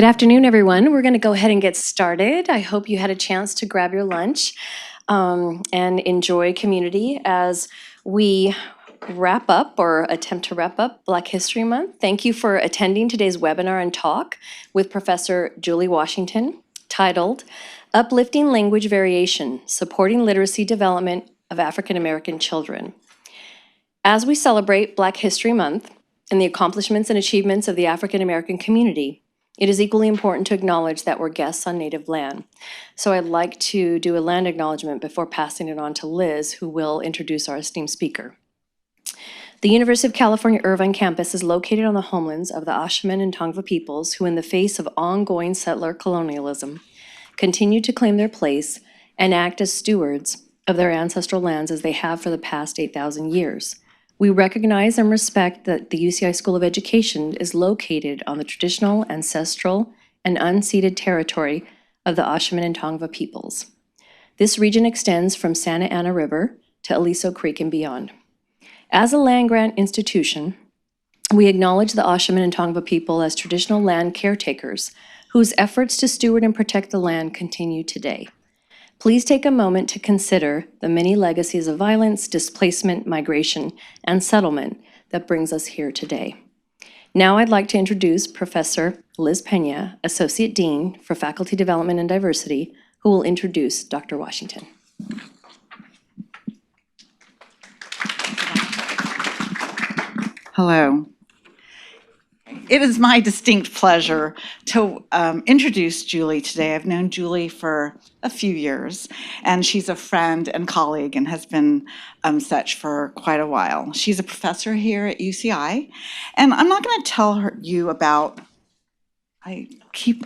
Good afternoon, everyone. We're going to go ahead and get started. I hope you had a chance to grab your lunch and enjoy community as we wrap up or attempt to wrap up Black History Month. Thank you for attending today's webinar and talk with Professor Julie Washington, titled Uplifting Language Variation, Supporting Literacy Development of African American Children. As we celebrate Black History Month and the accomplishments and achievements of the African American community, it is equally important to acknowledge that we're guests on native land. So I'd like to do a land acknowledgement before passing it on to Liz, who will introduce our esteemed speaker. The University of California Irvine campus is located on the homelands of the Ashaman and Tongva peoples who, in the face of ongoing settler colonialism, continue to claim their place and act as stewards of their ancestral lands as they have for the past 8,000 years. We recognize and respect that the UCI School of Education is located on the traditional, ancestral, and unceded territory of the Ashaman and Tongva peoples. This region extends from Santa Ana River to Aliso Creek and beyond. As a land-grant institution, we acknowledge the Ashaman and Tongva people as traditional land caretakers whose efforts to steward and protect the land continue today. Please take a moment to consider the many legacies of violence, displacement, migration, and settlement that brings us here today. Now I'd like to introduce Professor Liz Peña, Associate Dean for Faculty Development and Diversity, who will introduce Dr. Washington. Hello. It is my distinct pleasure to introduce Julie today. I've known Julie for a few years, and she's a friend and colleague and has been such for quite a while. She's a professor here at UCI, and I'm not going to tell you about, I keep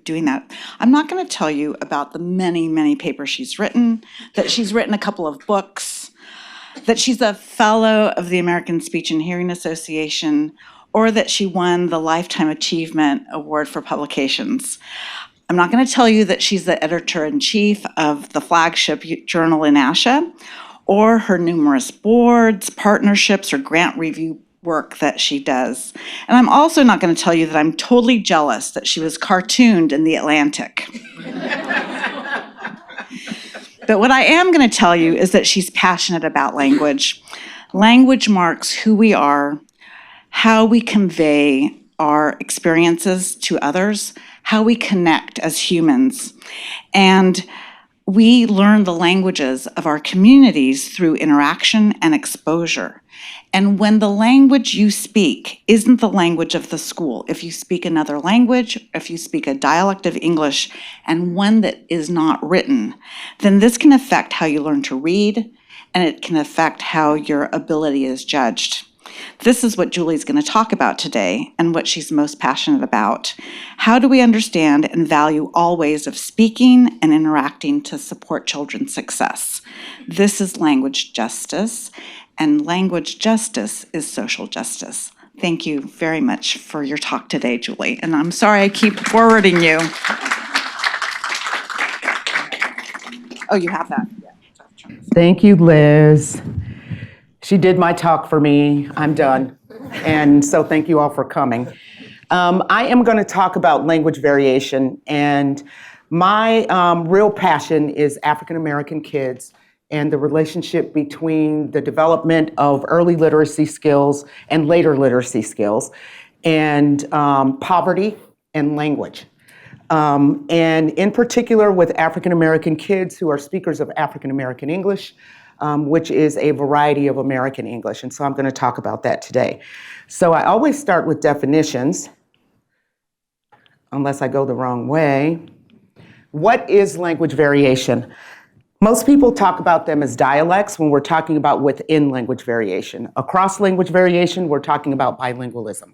doing that. I'm not going to tell you about the many, many papers she's written, that she's written a couple of books, that she's a fellow of the American Speech and Hearing Association, or that she won the Lifetime Achievement Award for publications. I'm not going to tell you that she's the editor-in-chief of the flagship journal in ASHA, or her numerous boards, partnerships, or grant review work that she does. And I'm also not going to tell you that I'm totally jealous that she was cartooned in The Atlantic. But what I am going to tell you is that she's passionate about language. Language marks who we are, how we convey our experiences to others, how we connect as humans. And we learn the languages of our communities through interaction and exposure. And when the language you speak isn't the language of the school, if you speak another language, if you speak a dialect of English, and one that is not written, then this can affect how you learn to read, and it can affect how your ability is judged. This is what Julie's going to talk about today and what she's most passionate about. How do we understand and value all ways of speaking and interacting to support children's success? This is language justice, and language justice is social justice. Thank you very much for your talk today, Julie. And I'm sorry I keep forwarding you. Oh, you have that. Thank you, Liz. She did my talk for me. I'm done. And so thank you all for coming. I am going to talk about language variation, and my real passion is African American kids and the relationship between the development of early literacy skills and later literacy skills, and poverty and language. And in particular with African American kids who are speakers of African American English, which is a variety of American English. And so I'm going to talk about that today. So I always start with definitions, unless I go the wrong way. What is language variation? Most people talk about them as dialects when we're talking about within language variation. Across language variation, we're talking about bilingualism.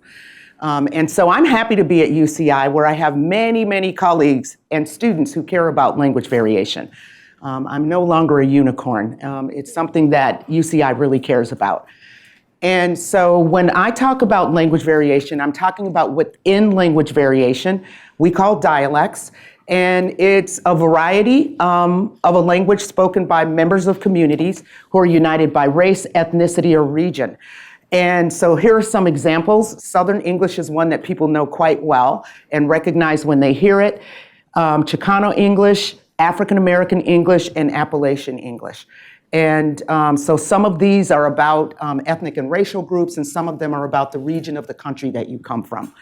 And so I'm happy to be at UCI, where I have many, many colleagues and students who care about language variation. I'm no longer a unicorn. It's something that UCI really cares about. And so when I talk about language variation, I'm talking about within language variation, we call dialects, and it's a variety of a language spoken by members of communities who are united by race, ethnicity, or region. And so here are some examples. Southern English is one that people know quite well and recognize when they hear it. Chicano English, African American English, and Appalachian English. And so some of these are about ethnic and racial groups, and some of them are about the region of the country that you come from.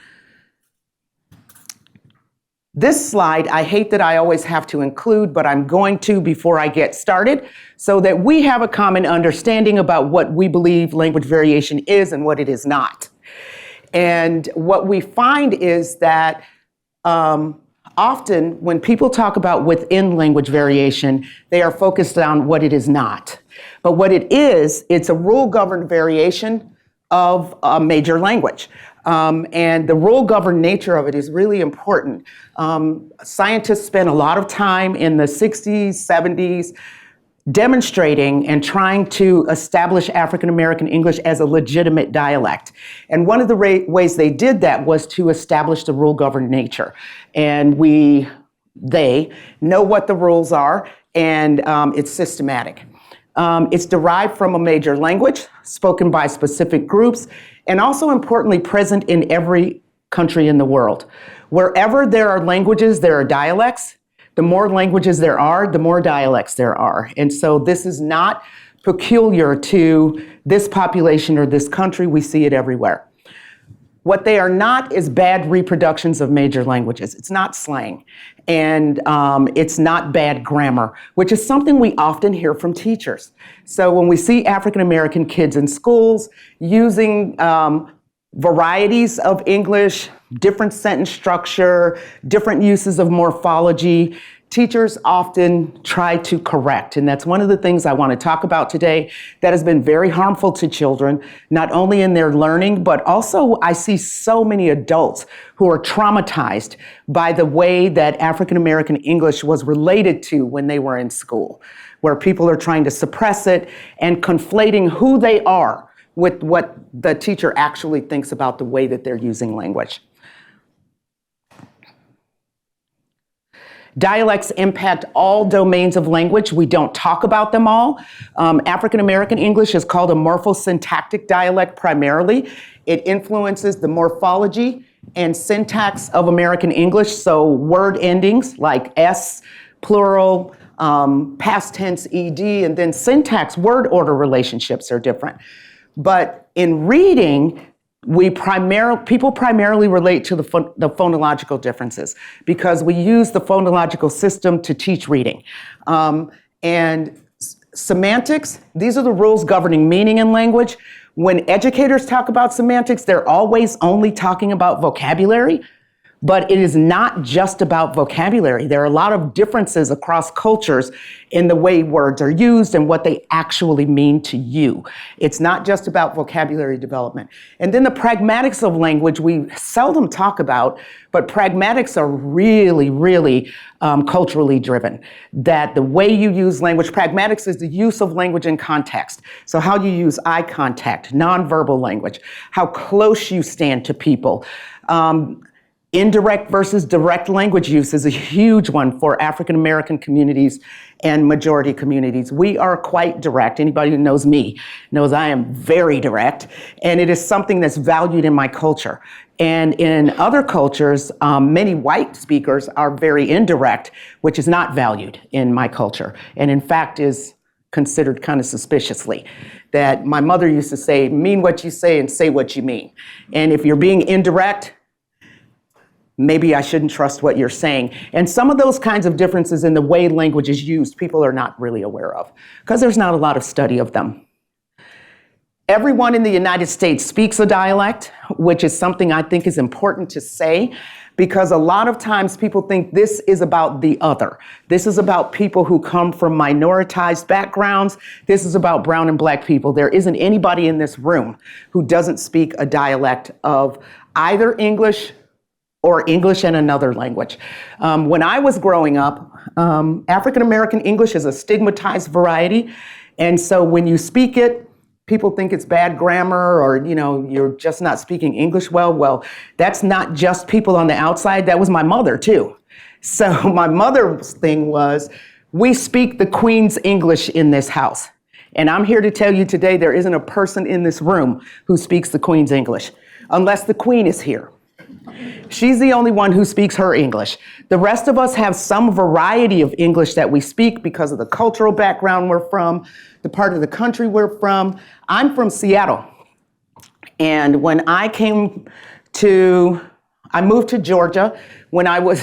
This slide, I hate that I always have to include, but I'm going to before I get started, so that we have a common understanding about what we believe language variation is and what it is not. And what we find is that often when people talk about within language variation, they are focused on what it is not. But what it is, it's a rule-governed variation of a major language. And the rule-governed nature of it is really important. Scientists spent a lot of time in the 60s, 70s, demonstrating and trying to establish African American English as a legitimate dialect. And one of the ways they did that was to establish the rule-governed nature. And they know what the rules are, and it's systematic. It's derived from a major language spoken by specific groups, and also importantly present in every country in the world. Wherever there are languages, there are dialects. The more languages there are, the more dialects there are. And so this is not peculiar to this population or this country. We see it everywhere. What they are not is bad reproductions of major languages. It's not slang, and it's not bad grammar, which is something we often hear from teachers. So when we see African American kids in schools using varieties of English, different sentence structure, different uses of morphology, teachers often try to correct. And that's one of the things I want to talk about today that has been very harmful to children, not only in their learning, but also I see so many adults who are traumatized by the way that African American English was related to when they were in school, where people are trying to suppress it and conflating who they are with what the teacher actually thinks about the way that they're using language. Dialects impact all domains of language. We don't talk about them all. African American English is called a morphosyntactic dialect primarily. It influences the morphology and syntax of American English, so word endings like S, plural, past tense ed, and then syntax, word order relationships are different. But in reading, people primarily relate to the phonological differences because we use the phonological system to teach reading. And semantics, these are the rules governing meaning in language. When educators talk about semantics, they're always only talking about vocabulary, but it is not just about vocabulary. There are a lot of differences across cultures in the way words are used and what they actually mean to you. It's not just about vocabulary development. And then the pragmatics of language we seldom talk about, but pragmatics are really, really culturally driven. That the way you use language, pragmatics is the use of language in context. So how you use eye contact, nonverbal language, how close you stand to people. Indirect versus direct language use is a huge one for African American communities and majority communities. We are quite direct. Anybody who knows me knows I am very direct, and it is something that's valued in my culture. And in other cultures, many white speakers are very indirect, which is not valued in my culture, and in fact is considered kind of suspiciously. That my mother used to say, mean what you say and say what you mean. And if you're being indirect, maybe I shouldn't trust what you're saying. And some of those kinds of differences in the way language is used, people are not really aware of because there's not a lot of study of them. Everyone in the United States speaks a dialect, which is something I think is important to say because a lot of times people think this is about the other. This is about people who come from minoritized backgrounds. This is about brown and black people. There isn't anybody in this room who doesn't speak a dialect of either English or English and another language. When I was growing up, African American English is a stigmatized variety. And so when you speak it, people think it's bad grammar or, you're just not speaking English well. Well, that's not just people on the outside. That was my mother too. So my mother's thing was, we speak the Queen's English in this house. And I'm here to tell you today there isn't a person in this room who speaks the Queen's English, unless the Queen is here. She's the only one who speaks her English. The rest of us have some variety of English that we speak because of the cultural background we're from, the part of the country we're from. I'm from Seattle. And when I moved to Georgia when I was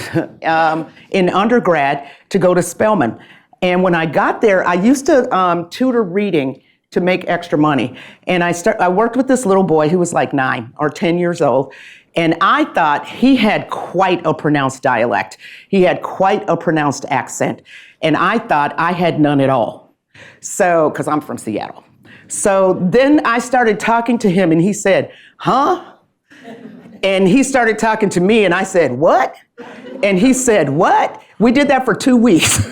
in undergrad to go to Spelman. And when I got there, I used to tutor reading to make extra money. And I worked with this little boy who was like 9 or 10 years old. And I thought he had quite a pronounced dialect. He had quite a pronounced accent. And I thought I had none at all. So, because I'm from Seattle. So then I started talking to him and he said, huh? And he started talking to me and I said, what? And he said, what? We did that for 2 weeks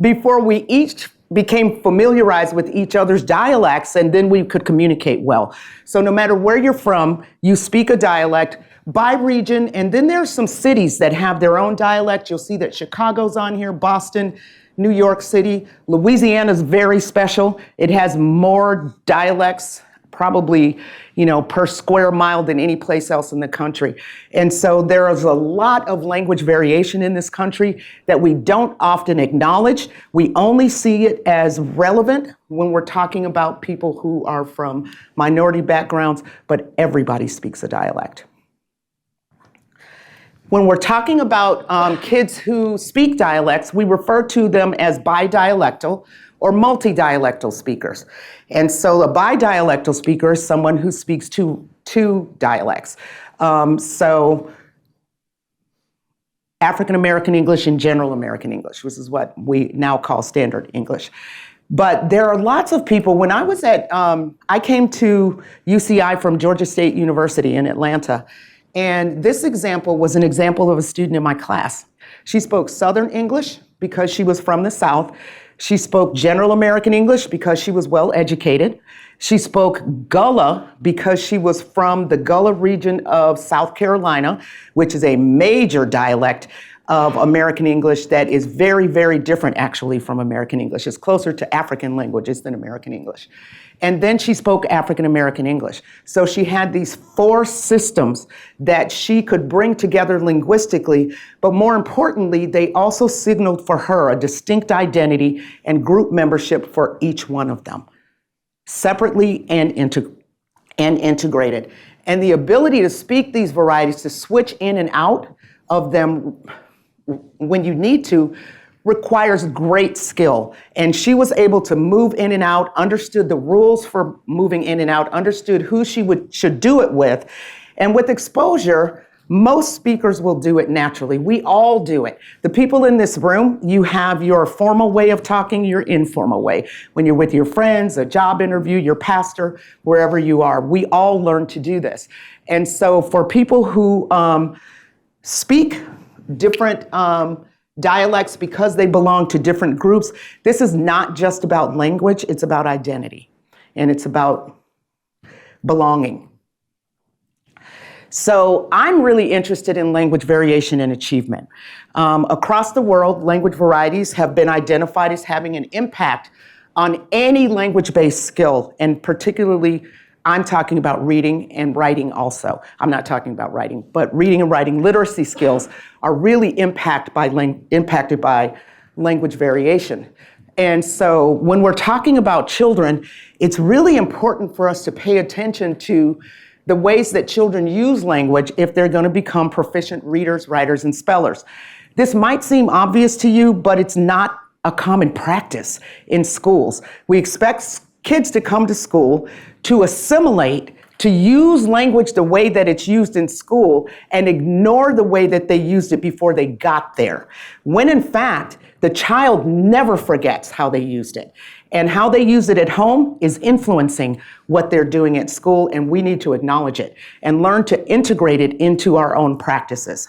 before we each became familiarized with each other's dialects, and then we could communicate well. So no matter where you're from, you speak a dialect by region, and then there are some cities that have their own dialect. You'll see that Chicago's on here, Boston, New York City. Louisiana's very special. It has more dialects probably, per square mile than any place else in the country. And so there is a lot of language variation in this country that we don't often acknowledge. We only see it as relevant when we're talking about people who are from minority backgrounds, but everybody speaks a dialect. When we're talking about kids who speak dialects, we refer to them as bidialectal or multidialectal speakers. And so a bidialectal speaker is someone who speaks two dialects. So African American English and General American English, which is what we now call Standard English. But there are lots of people. When I was I came to UCI from Georgia State University in Atlanta, and this example was an example of a student in my class. She spoke Southern English because she was from the South. She spoke General American English because she was well educated. She spoke Gullah because she was from the Gullah region of South Carolina, which is a major dialect of American English that is very, very different actually from American English. It's closer to African languages than American English. And then she spoke African American English. So she had these 4 systems that she could bring together linguistically, but more importantly, they also signaled for her a distinct identity and group membership for each one of them, separately and integrated. And the ability to speak these varieties, to switch in and out of them when you need to, requires great skill. And she was able to move in and out, understood the rules for moving in and out, understood who she should do it with. And with exposure, most speakers will do it naturally. We all do it. The people in this room, you have your formal way of talking, your informal way. When you're with your friends, a job interview, your pastor, wherever you are, we all learn to do this. And so for people who speak different dialects because they belong to different groups, this is not just about language, it's about identity, and it's about belonging. So I'm really interested in language variation and achievement. Across the world, language varieties have been identified as having an impact on any language-based skill, and particularly I'm talking about reading and writing also. I'm not talking about writing, but reading and writing literacy skills are really impacted by language variation. And so when we're talking about children, it's really important for us to pay attention to the ways that children use language if they're going to become proficient readers, writers, and spellers. This might seem obvious to you, but it's not a common practice in schools. We expect kids to come to school to assimilate, to use language the way that it's used in school and ignore the way that they used it before they got there. When in fact, the child never forgets how they used it. And how they use it at home is influencing what they're doing at school, and we need to acknowledge it and learn to integrate it into our own practices.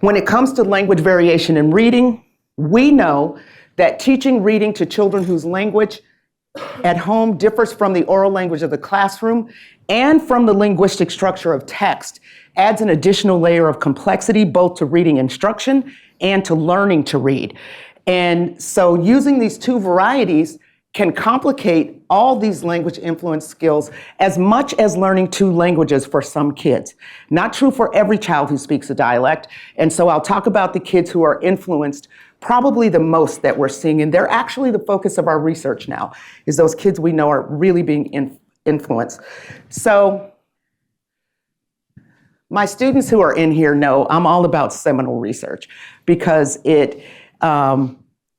When it comes to language variation in reading, we know that teaching reading to children whose language at home differs from the oral language of the classroom and from the linguistic structure of text adds an additional layer of complexity both to reading instruction and to learning to read. And so using these two varieties can complicate all these language influence skills as much as learning two languages for some kids. Not true for every child who speaks a dialect. And so I'll talk about the kids who are influenced probably the most that we're seeing. And they're actually the focus of our research now, is those kids we know are really being influenced. So my students who are in here know I'm all about seminal research because it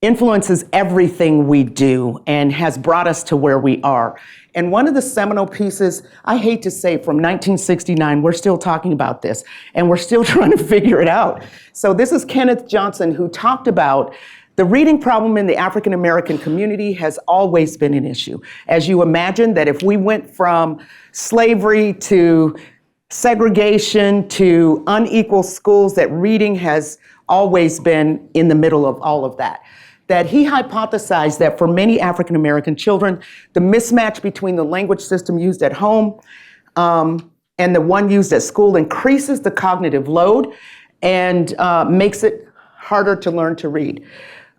influences everything we do and has brought us to where we are. And one of the seminal pieces, I hate to say, from 1969, we're still talking about this and we're still trying to figure it out. So this is Kenneth Johnson, who talked about the reading problem in the African American community has always been an issue. As you imagine that if we went from slavery to segregation to unequal schools, that reading has always been in the middle of all of that. That he hypothesized that for many African American children, the mismatch between the language system used at home and the one used at school increases the cognitive load and makes it harder to learn to read.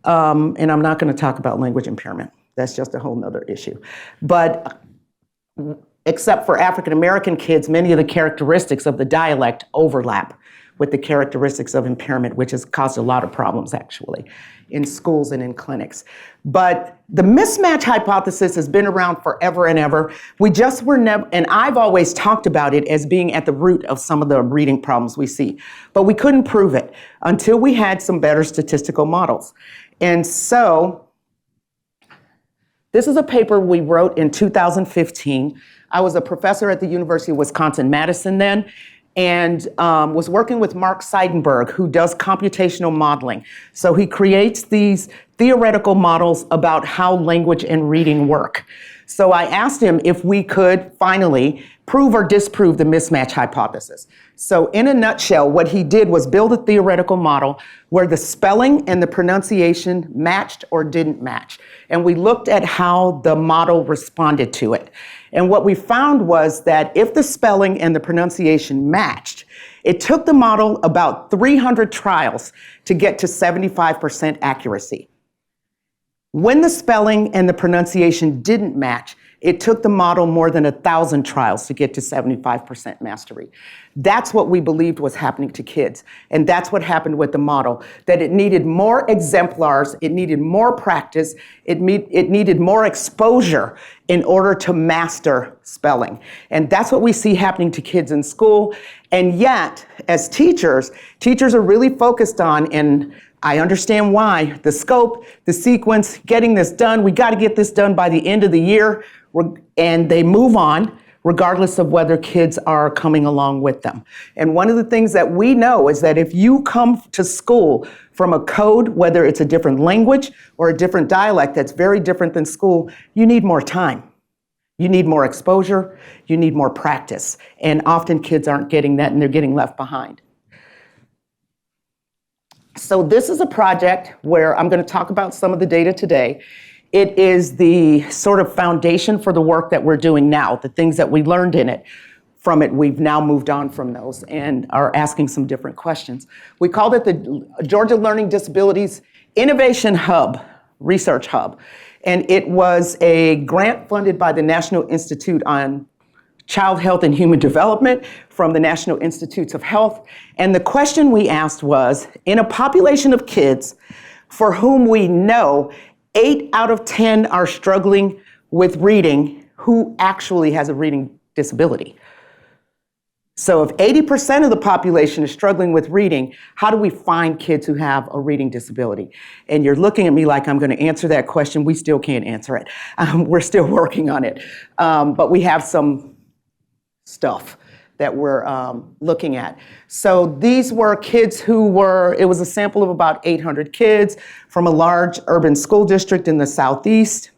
And I'm not going to talk about language impairment. That's just a whole nother issue. But except for African American kids, many of the characteristics of the dialect overlap with the characteristics of impairment, which has caused a lot of problems actually in schools and in clinics. But the mismatch hypothesis has been around forever and ever. We just were never, and I've always talked about it as being at the root of some of the reading problems we see, but we couldn't prove it until we had some better statistical models. And so this is a paper we wrote in 2015. I was a professor at the University of Wisconsin-Madison then, and was working with Mark Seidenberg, who does computational modeling. So he creates these theoretical models about how language and reading work. So I asked him if we could finally prove or disprove the mismatch hypothesis. So in a nutshell, what he did was build a theoretical model where the spelling and the pronunciation matched or didn't match. And we looked at how the model responded to it. And what we found was that if the spelling and the pronunciation matched, it took the model about 300 trials to get to 75% accuracy. When the spelling and the pronunciation didn't match, it took the model more than 1,000 trials to get to 75% mastery. That's what we believed was happening to kids. And that's what happened with the model, that it needed more exemplars, it needed more practice, it needed more exposure in order to master spelling. And that's what we see happening to kids in school. And yet, as teachers are really focused on, and I understand why, the scope, the sequence, getting this done. We got to get this done by the end of the year. And they move on regardless of whether kids are coming along with them. And one of the things that we know is that if you come to school from a code, whether it's a different language or a different dialect that's very different than school, you need more time. You need more exposure. You need more practice. And often kids aren't getting that and they're getting left behind. So this is a project where I'm going to talk about some of the data today. It is the sort of foundation for the work that we're doing now, the things that we learned in it. From it, we've now moved on from those and are asking some different questions. We called it the Georgia Learning Disabilities Innovation Hub, Research Hub. And it was a grant funded by the National Institute on Child Health and Human Development from the National Institutes of Health. And the question we asked was, in a population of kids for whom we know 8 out of 10 are struggling with reading, who actually has a reading disability? So if 80% of the population is struggling with reading, how do we find kids who have a reading disability? And you're looking at me like I'm going to answer that question. We still can't answer it. We're still working on it. But we have some stuff that we're looking at. So these were kids who were, it was a sample of about 800 kids from a large urban school district in the Southeast.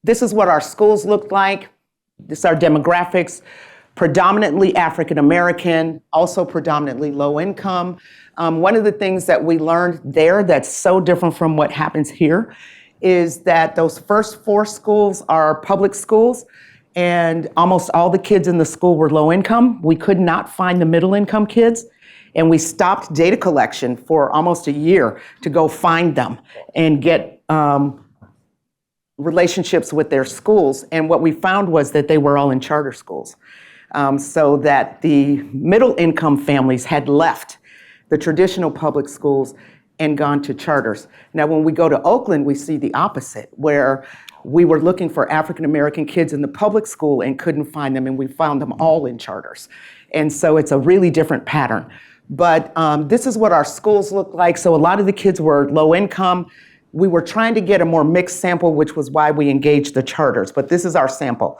This is what our schools looked like. This is our demographics, predominantly African American, also predominantly low income. One of the things that we learned there that's so different from what happens here is that those first 4 schools are public schools, and almost all the kids in the school were low income. We could not find the middle income kids. And we stopped data collection for almost a year to go find them and get relationships with their schools. And what we found was that they were all in charter schools. So that the middle income families had left the traditional public schools and gone to charters. Now, when we go to Oakland, we see the opposite, where we were looking for African American kids in the public school and couldn't find them, and we found them all in charters. And so it's a really different pattern. But this is what our schools look like. So a lot of the kids were low income. We were trying to get a more mixed sample, which was why we engaged the charters. But this is our sample.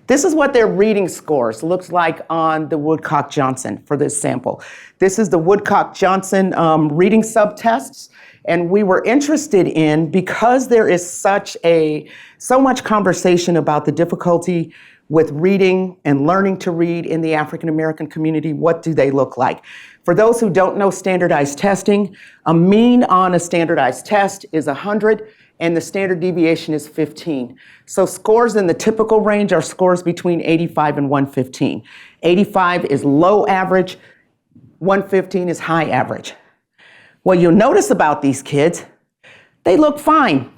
This is what their reading scores looks like on the Woodcock-Johnson for this sample. This is the Woodcock-Johnson reading subtests, and we were interested in, because there is so much conversation about the difficulty with reading and learning to read in the African American community, what do they look like? For those who don't know standardized testing, a mean on a standardized test is 100, and the standard deviation is 15. So scores in the typical range are scores between 85 and 115. 85 is low average, 115 is high average. What you'll notice about these kids, they look fine.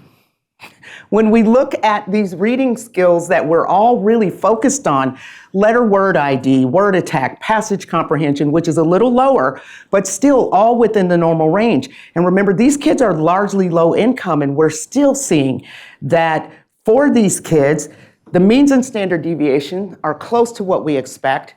When we look at these reading skills that we're all really focused on, letter word ID, word attack, passage comprehension, which is a little lower, but still all within the normal range. And remember, these kids are largely low income, and we're still seeing that for these kids, the means and standard deviation are close to what we expect.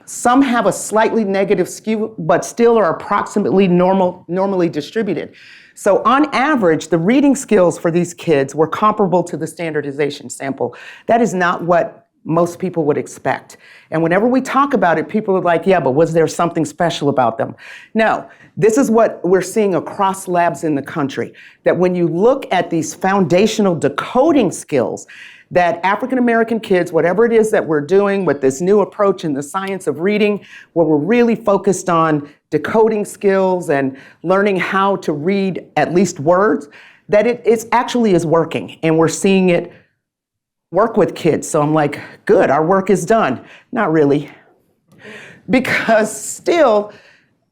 Some have a slightly negative skew, but still are approximately normally distributed. So on average, the reading skills for these kids were comparable to the standardization sample. That is not what most people would expect. And whenever we talk about it, people are like, yeah, but was there something special about them? No, this is what we're seeing across labs in the country, that when you look at these foundational decoding skills, that African American kids, whatever it is that we're doing with this new approach in the science of reading, where we're really focused on decoding skills and learning how to read at least words, that it actually is working, and we're seeing it work with kids. So I'm like, good, our work is done. Not really. Because still,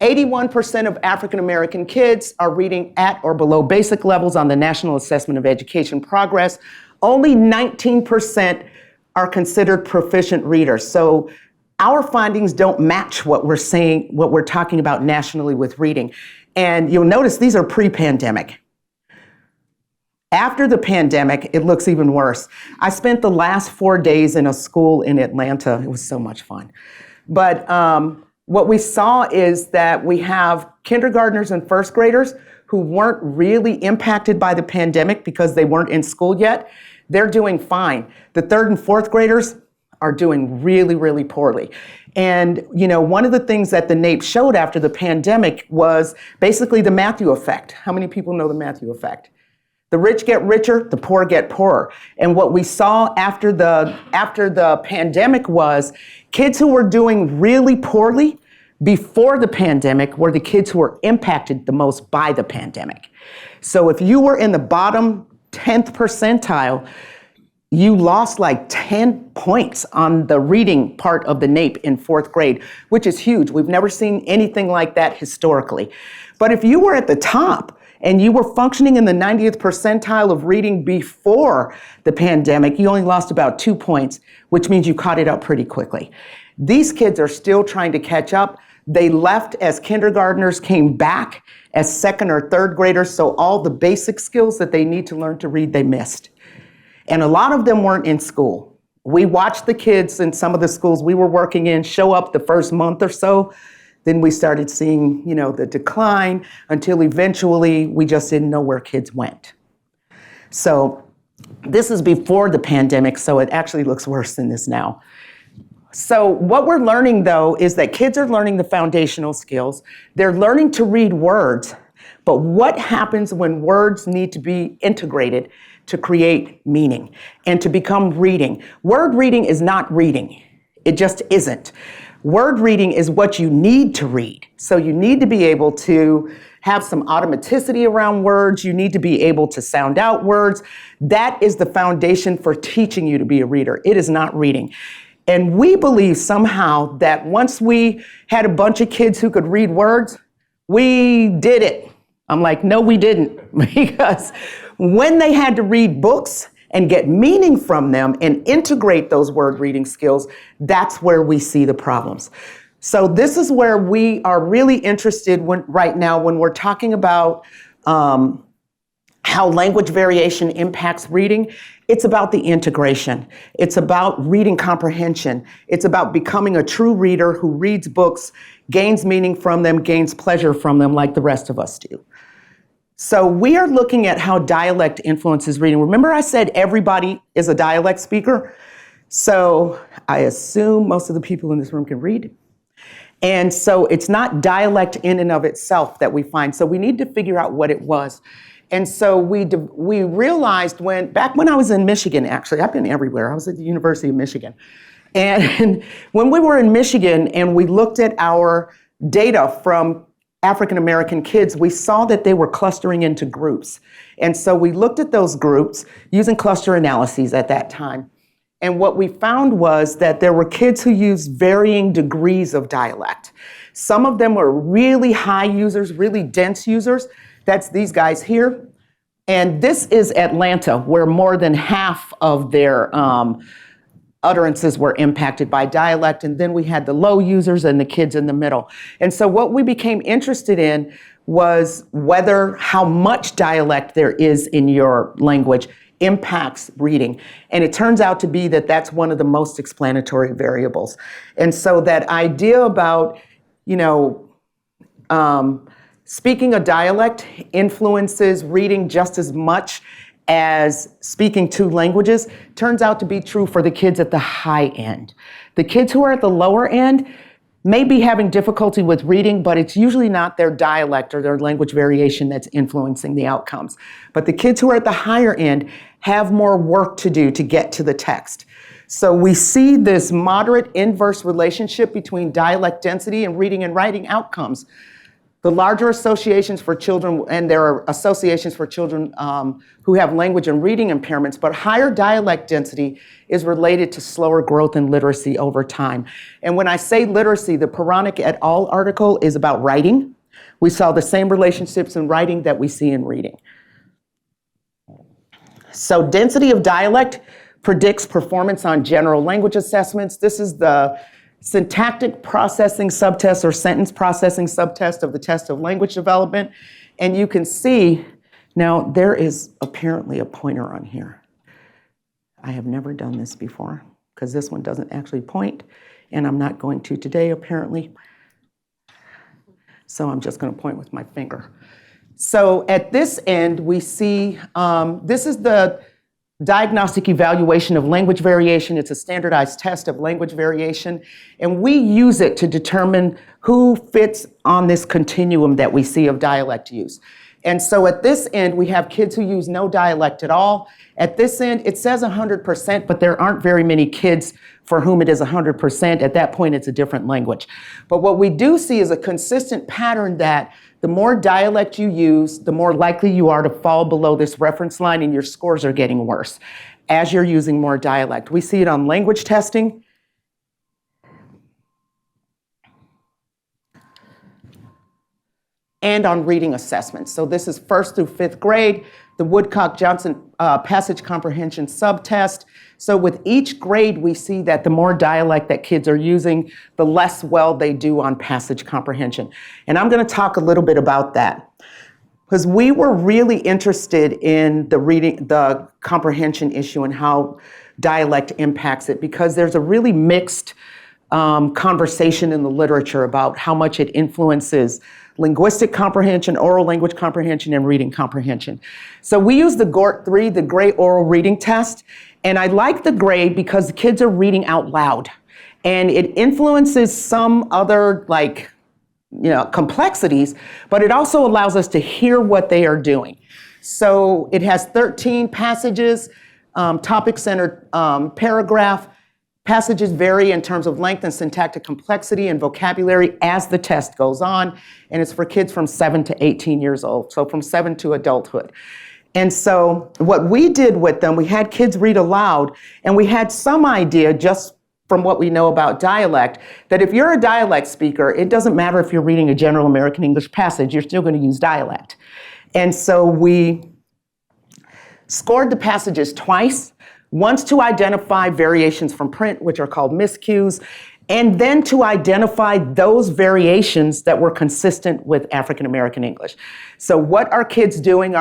81% of African American kids are reading at or below basic levels on the National Assessment of Education Progress. Only 19% are considered proficient readers. So our findings don't match what we're saying, what we're talking about nationally with reading. And you'll notice these are pre-pandemic. After the pandemic, it looks even worse. I spent the last 4 days in a school in Atlanta. It was so much fun. But what we saw is that we have kindergartners and first graders who weren't really impacted by the pandemic because they weren't in school yet. They're doing fine. The third and fourth graders are doing really, really poorly. And, you know, one of the things that the NAEP showed after the pandemic was basically the Matthew effect. How many people know the Matthew effect? The rich get richer, the poor get poorer. And what we saw after the pandemic was kids who were doing really poorly before the pandemic were the kids who were impacted the most by the pandemic. So if you were in the bottom 10th percentile, you lost like 10 points on the reading part of the NAEP in fourth grade, which is huge. We've never seen anything like that historically. But if you were at the top and you were functioning in the 90th percentile of reading before the pandemic, you only lost about 2 points, which means you caught it up pretty quickly. These kids are still trying to catch up. They left as kindergartners, came back as second or third graders, so all the basic skills that they need to learn to read, they missed. And a lot of them weren't in school. We watched the kids in some of the schools we were working in show up the first month or so. Then we started seeing, you know, the decline until eventually we just didn't know where kids went. So this is before the pandemic, so it actually looks worse than this now. So what we're learning, though, is that kids are learning the foundational skills. They're learning to read words, but what happens when words need to be integrated to create meaning and to become reading? Word reading is not reading. It just isn't. Word reading is what you need to read. So you need to be able to have some automaticity around words. You need to be able to sound out words. That is the foundation for teaching you to be a reader. It is not reading. And we believe somehow that once we had a bunch of kids who could read words, we did it. I'm like, no, we didn't. Because when they had to read books and get meaning from them and integrate those word reading skills, that's where we see the problems. So this is where we are really interested right now when we're talking about how language variation impacts reading. It's about the integration. It's about reading comprehension. It's about becoming a true reader who reads books, gains meaning from them, gains pleasure from them like the rest of us do. So we are looking at how dialect influences reading. Remember I said everybody is a dialect speaker? So I assume most of the people in this room can read. And so it's not dialect in and of itself that we find. So we need to figure out what it was. And so we realized back when I was in Michigan, actually, I've been everywhere. I was at the University of Michigan. And when we were in Michigan and we looked at our data from African-American kids, we saw that they were clustering into groups. And so we looked at those groups using cluster analyses at that time. And what we found was that there were kids who used varying degrees of dialect. Some of them were really high users, really dense users. That's these guys here. And this is Atlanta, where more than half of their utterances were impacted by dialect. And then we had the low users and the kids in the middle. And so what we became interested in was how much dialect there is in your language impacts reading. And it turns out to be that that's one of the most explanatory variables. And so that idea about, speaking a dialect influences reading just as much as speaking two languages turns out to be true for the kids at the high end. The kids who are at the lower end may be having difficulty with reading, but it's usually not their dialect or their language variation that's influencing the outcomes. But the kids who are at the higher end have more work to do to get to the text. So we see this moderate inverse relationship between dialect density and reading and writing outcomes. The larger associations for children, and there are associations for children who have language and reading impairments, but higher dialect density is related to slower growth in literacy over time. And when I say literacy, the Puranik et al. Article is about writing. We saw the same relationships in writing that we see in reading. So density of dialect predicts performance on general language assessments. This is the syntactic processing subtest or sentence processing subtest of the test of language development. And you can see, now there is apparently a pointer on here. I have never done this before because this one doesn't actually point, and I'm not going to today apparently. So I'm just going to point with my finger. So at this end, we see, this is the diagnostic evaluation of language variation. It's a standardized test of language variation, and we use it to determine who fits on this continuum that we see of dialect use. And so at this end, we have kids who use no dialect at all. At this end, it says 100%, but there aren't very many kids for whom it is 100%. At that point, it's a different language. But what we do see is a consistent pattern that the more dialect you use, the more likely you are to fall below this reference line, and your scores are getting worse as you're using more dialect. We see it on language testing. And on reading assessments. So this is 1st through 5th grade, the Woodcock-Johnson passage comprehension subtest. So with each grade, we see that the more dialect that kids are using, the less well they do on passage comprehension. And I'm going to talk a little bit about that, because we were really interested in the comprehension issue and how dialect impacts it, because there's a really mixed conversation in the literature about how much it influences linguistic comprehension, oral language comprehension, and reading comprehension. So we use the GORT-3, the Gray Oral Reading Test, and I like the Gray because the kids are reading out loud, and it influences some other complexities, but it also allows us to hear what they are doing. So it has 13 passages, topic-centered paragraph. Passages vary in terms of length and syntactic complexity and vocabulary as the test goes on, and it's for kids from 7 to 18 years old, so from 7 to adulthood. And so what we did with them, we had kids read aloud, and we had some idea just from what we know about dialect, that if you're a dialect speaker, it doesn't matter if you're reading a general American English passage, you're still going to use dialect. And so we scored the passages twice, once to identify variations from print, which are called miscues, and then to identify those variations that were consistent with African American English. So what are kids doing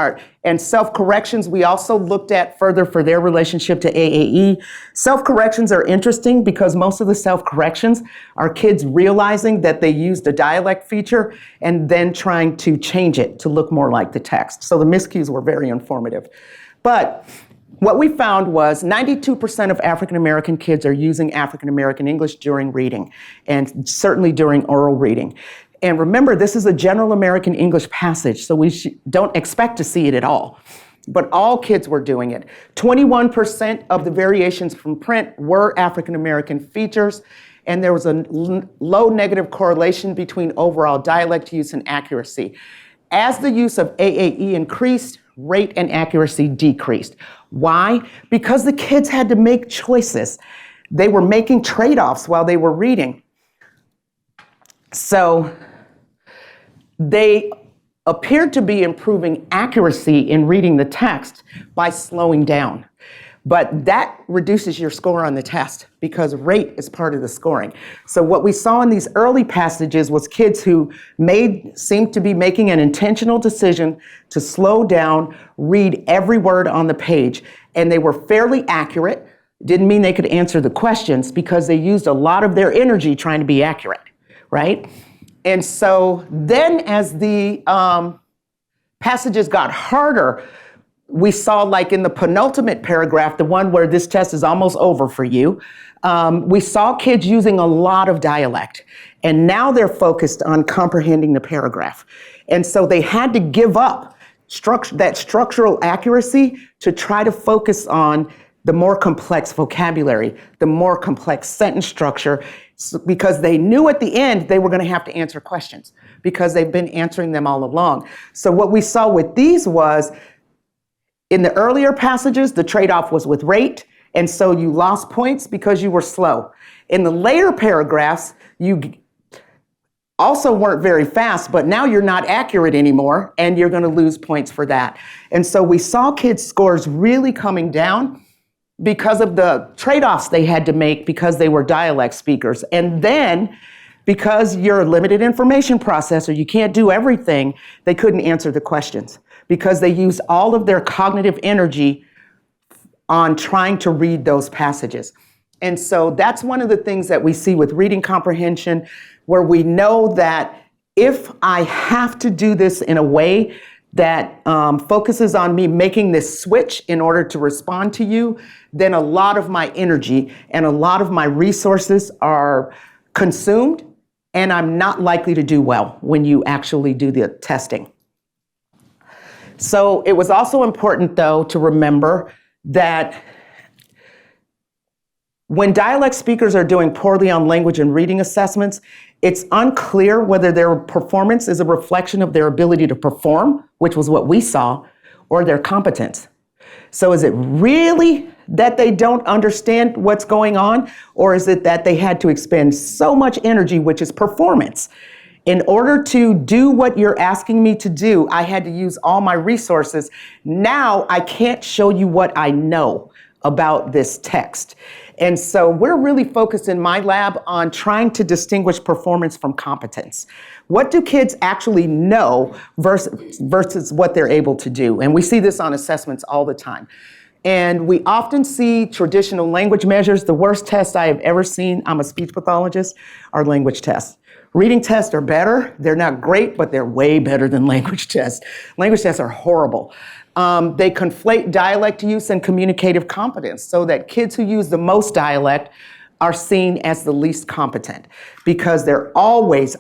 and self-corrections we also looked at further for their relationship to AAE. Self-corrections are interesting because most of the self-corrections are kids realizing that they used a dialect feature and then trying to change it to look more like the text. So the miscues were very informative. But what we found was 92% of African American kids are using African American English during reading, and certainly during oral reading. And remember, this is a general American English passage, so we don't expect to see it at all. But all kids were doing it. 21% of the variations from print were African American features, and there was a low negative correlation between overall dialect use and accuracy. As the use of AAE increased, rate and accuracy decreased. Why? Because the kids had to make choices. They were making trade-offs while they were reading. So they appeared to be improving accuracy in reading the text by slowing down. But that reduces your score on the test because rate is part of the scoring. So what we saw in these early passages was kids who seemed to be making an intentional decision to slow down, read every word on the page. And they were fairly accurate. Didn't mean they could answer the questions because they used a lot of their energy trying to be accurate, right? And so then as the passages got harder, we saw, like in the penultimate paragraph, the one where this test is almost over for you, we saw kids using a lot of dialect. And now they're focused on comprehending the paragraph. And so they had to give up that structural accuracy to try to focus on the more complex vocabulary, the more complex sentence structure, because they knew at the end they were going to have to answer questions because they've been answering them all along. So what we saw with these was, in the earlier passages, the trade-off was with rate, and so you lost points because you were slow. In the later paragraphs, you also weren't very fast, but now you're not accurate anymore, and you're going to lose points for that. And so we saw kids' scores really coming down because of the trade-offs they had to make because they were dialect speakers. And then, because you're a limited information processor, you can't do everything, they couldn't answer the questions, because they used all of their cognitive energy on trying to read those passages. And so that's one of the things that we see with reading comprehension, where we know that if I have to do this in a way that focuses on me making this switch in order to respond to you, then a lot of my energy and a lot of my resources are consumed, and I'm not likely to do well when you actually do the testing. So it was also important, though, to remember that when dialect speakers are doing poorly on language and reading assessments, it's unclear whether their performance is a reflection of their ability to perform, which was what we saw, or their competence. So is it really that they don't understand what's going on, or is it that they had to expend so much energy, which is performance? In order to do what you're asking me to do, I had to use all my resources. Now I can't show you what I know about this text. And so we're really focused in my lab on trying to distinguish performance from competence. What do kids actually know versus what they're able to do? And we see this on assessments all the time. And we often see traditional language measures. The worst tests I have ever seen, I'm a speech pathologist, are language tests. Reading tests are better. They're not great, but they're way better than language tests. Language tests are horrible. They conflate dialect use and communicative competence so that kids who use the most dialect are seen as the least competent because they're always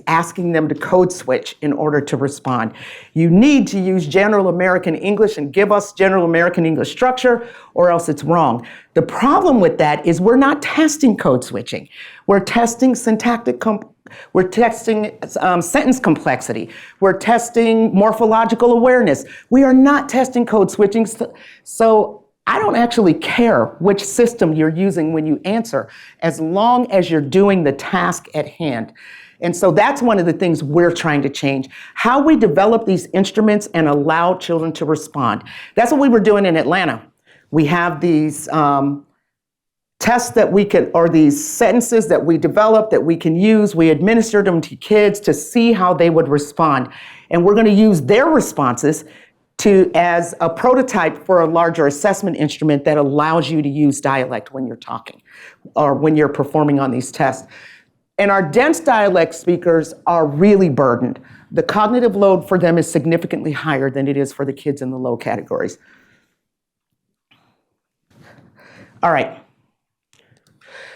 asking them to code switch in order to respond. You need to use General American English and give us General American English structure, or else it's wrong. The problem with that is we're not testing code switching. We're testing we're testing sentence complexity. We're testing morphological awareness. We are not testing code switching. So I don't actually care which system you're using when you answer, as long as you're doing the task at hand. And so that's one of the things we're trying to change, how we develop these instruments and allow children to respond. That's what we were doing in Atlanta. We have these tests that we can, or these sentences that we developed that we can use. We administered them to kids to see how they would respond. And we're going to use their responses as a prototype for a larger assessment instrument that allows you to use dialect when you're talking or when you're performing on these tests. And our dense dialect speakers are really burdened. The cognitive load for them is significantly higher than it is for the kids in the low categories. All right.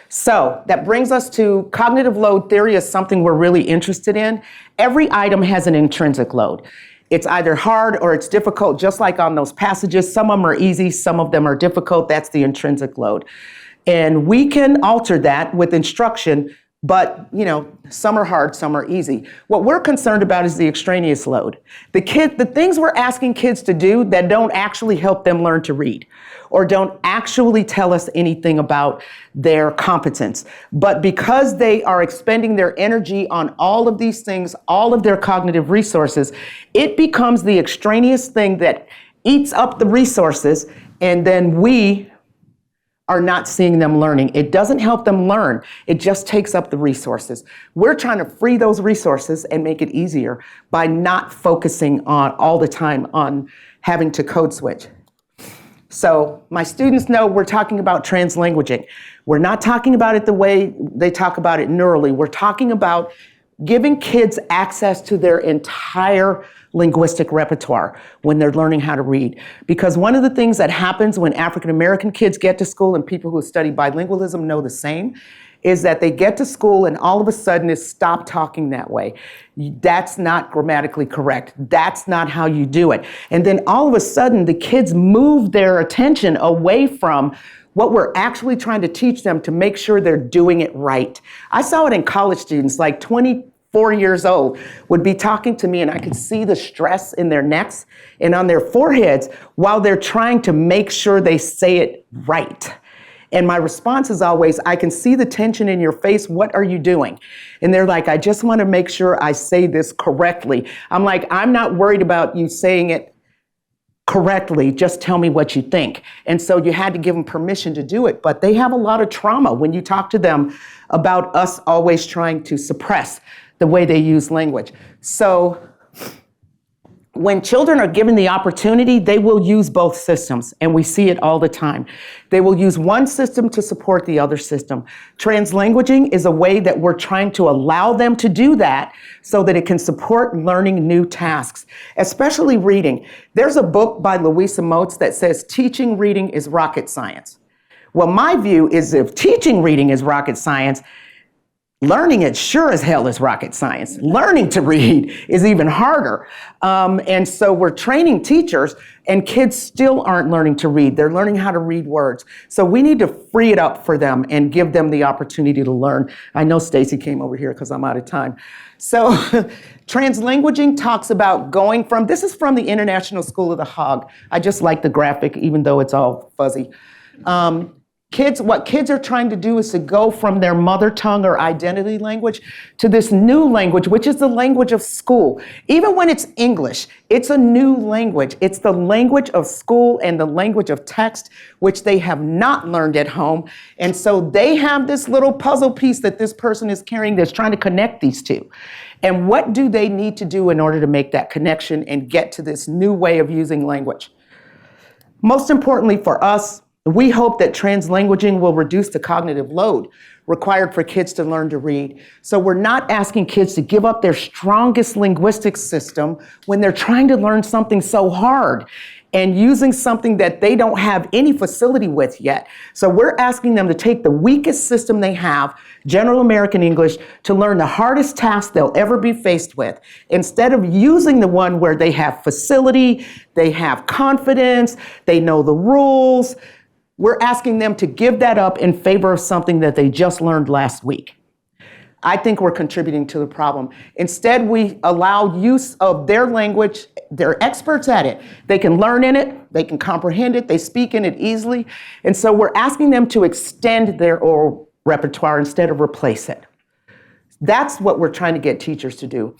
So that brings us to cognitive load theory is something we're really interested in. Every item has an intrinsic load. It's either hard or it's difficult, just like on those passages. Some of them are easy, some of them are difficult. That's the intrinsic load. And we can alter that with instruction, but some are hard, some are easy. What we're concerned about is the extraneous load. The things we're asking kids to do that don't actually help them learn to read or don't actually tell us anything about their competence. But because they are expending their energy on all of these things, all of their cognitive resources, it becomes the extraneous thing that eats up the resources, and then we are not seeing them learning. It doesn't help them learn. It just takes up the resources. We're trying to free those resources and make it easier by not focusing on all the time on having to code switch. So my students know we're talking about translanguaging. We're not talking about it the way they talk about it neurally. We're talking about giving kids access to their entire linguistic repertoire when they're learning how to read. Because one of the things that happens when African American kids get to school, and people who study bilingualism know the same, is that they get to school and all of a sudden is stop talking that way. That's not grammatically correct. That's not how you do it. And then all of a sudden the kids move their attention away from what we're actually trying to teach them to make sure they're doing it right. I saw it in college students, like 24 years old, would be talking to me and I could see the stress in their necks and on their foreheads while they're trying to make sure they say it right. And my response is always, I can see the tension in your face. What are you doing? And they're like, I just want to make sure I say this correctly. I'm like, I'm not worried about you saying it correctly. Just tell me what you think. And so you had to give them permission to do it. But they have a lot of trauma when you talk to them about us always trying to suppress the way they use language. So when children are given the opportunity, they will use both systems, and we see it all the time. They will use one system to support the other system. Translanguaging is a way that we're trying to allow them to do that so that it can support learning new tasks, especially reading. There's a book by Louisa Moats that says teaching reading is rocket science. Well, my view is if teaching reading is rocket science, learning it sure as hell is rocket science. Learning to read is even harder. And so we're training teachers and kids still aren't learning to read. They're learning how to read words. So we need to free it up for them and give them the opportunity to learn. I know Stacy came over here because I'm out of time. So translanguaging talks about going from, this is from the International School of the Hog. I just like the graphic, even though it's all fuzzy. What kids are trying to do is to go from their mother tongue or identity language to this new language, which is the language of school. Even when it's English, it's a new language. It's the language of school and the language of text, which they have not learned at home. And so they have this little puzzle piece that this person is carrying that's trying to connect these two. And what do they need to do in order to make that connection and get to this new way of using language? Most importantly for us, we hope that translanguaging will reduce the cognitive load required for kids to learn to read. So we're not asking kids to give up their strongest linguistic system when they're trying to learn something so hard and using something that they don't have any facility with yet. So we're asking them to take the weakest system they have, General American English, to learn the hardest task they'll ever be faced with, instead of using the one where they have facility, they have confidence, they know the rules. We're asking them to give that up in favor of something that they just learned last week. I think we're contributing to the problem. Instead, we allow use of their language. They're experts at it. They can learn in it, they can comprehend it, they speak in it easily. And so we're asking them to extend their oral repertoire instead of replace it. That's what we're trying to get teachers to do.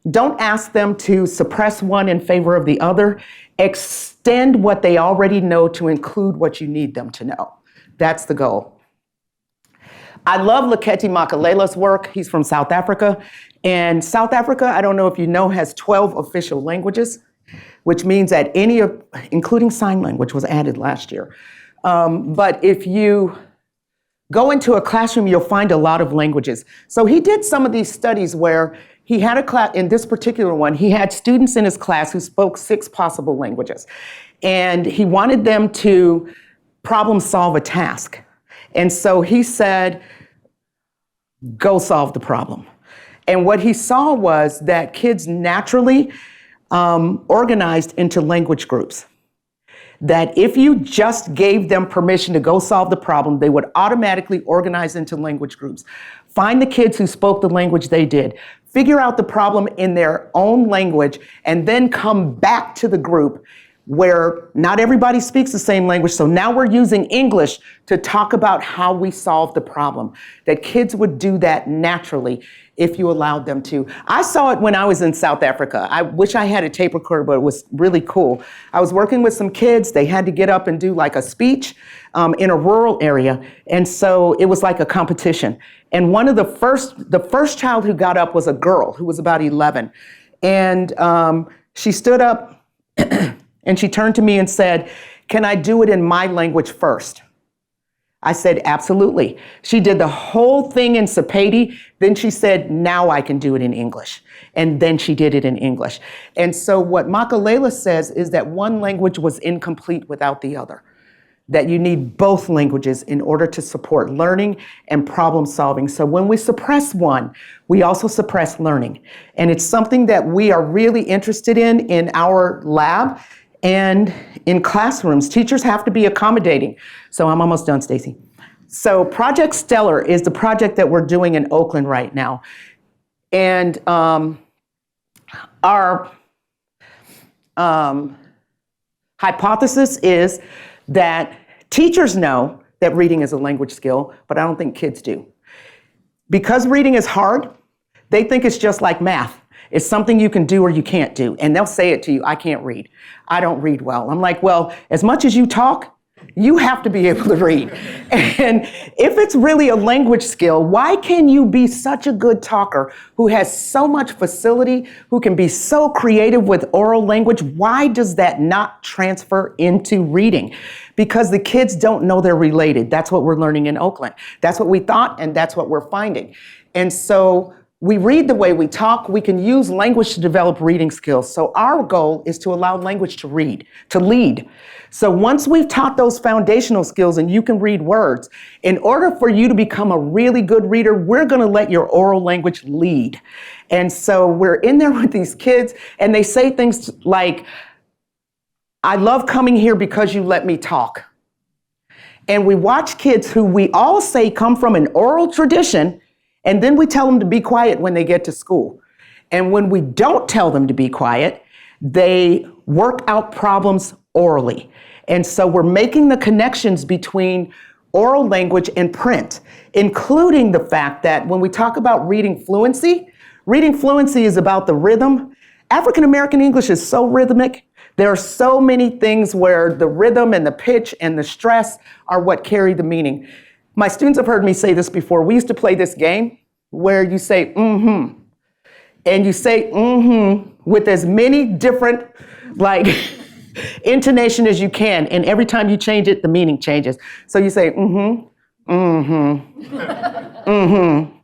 Don't ask them to suppress one in favor of the other. Extend what they already know to include what you need them to know. That's the goal. I love Leketi Makalela's work. He's from South Africa. And South Africa, I don't know if you know, has 12 official languages, which means that including sign language was added last year. But if you go into a classroom, you'll find a lot of languages. So he did some of these studies where he had a class, in this particular one, he had students in his class who spoke 6 possible languages. And he wanted them to problem solve a task. And so he said, go solve the problem. And what he saw was that kids naturally organized into language groups. That if you just gave them permission to go solve the problem, they would automatically organize into language groups. Find the kids who spoke the language they did, figure out the problem in their own language, and then come back to the group where not everybody speaks the same language. So now we're using English to talk about how we solve the problem. That kids would do that naturally if you allowed them to. I saw it when I was in South Africa. I wish I had a tape recorder, but it was really cool. I was working with some kids. They had to get up and do like a speech in a rural area. And so it was like a competition. And one of the first child who got up was a girl who was about 11. And she stood up and she turned to me and said, "Can I do it in my language first?" I said, absolutely. She did the whole thing in Sepedi. Then she said, now I can do it in English. And then she did it in English. And so what Makalela says is that one language was incomplete without the other. That you need both languages in order to support learning and problem solving. So when we suppress one, we also suppress learning. And it's something that we are really interested in our lab. And in classrooms, teachers have to be accommodating. So I'm almost done, Stacy. So Project Stellar is the project that we're doing in Oakland right now. And our hypothesis is that teachers know that reading is a language skill, but I don't think kids do. Because reading is hard, they think it's just like math. It's something you can do or you can't do. And they'll say it to you, I can't read. I don't read well. I'm like, well, as much as you talk, you have to be able to read. And if it's really a language skill, why can you be such a good talker who has so much facility, who can be so creative with oral language? Why does that not transfer into reading? Because the kids don't know they're related. That's what we're learning in Oakland. That's what we thought, and that's what we're finding. And so we read the way we talk. We can use language to develop reading skills. So our goal is to allow language to read, to lead. So once we've taught those foundational skills and you can read words, in order for you to become a really good reader, we're going to let your oral language lead. And so we're in there with these kids and they say things like, I love coming here because you let me talk. And we watch kids who we all say come from an oral tradition. And then we tell them to be quiet when they get to school. And when we don't tell them to be quiet, they work out problems orally. And so we're making the connections between oral language and print, including the fact that when we talk about reading fluency is about the rhythm. African American English is so rhythmic. There are so many things where the rhythm and the pitch and the stress are what carry the meaning. My students have heard me say this before. We used to play this game where you say, mm-hmm. And you say, mm-hmm, with as many different, intonation as you can. And every time you change it, the meaning changes. So you say, mm-hmm, mm-hmm, mm-hmm.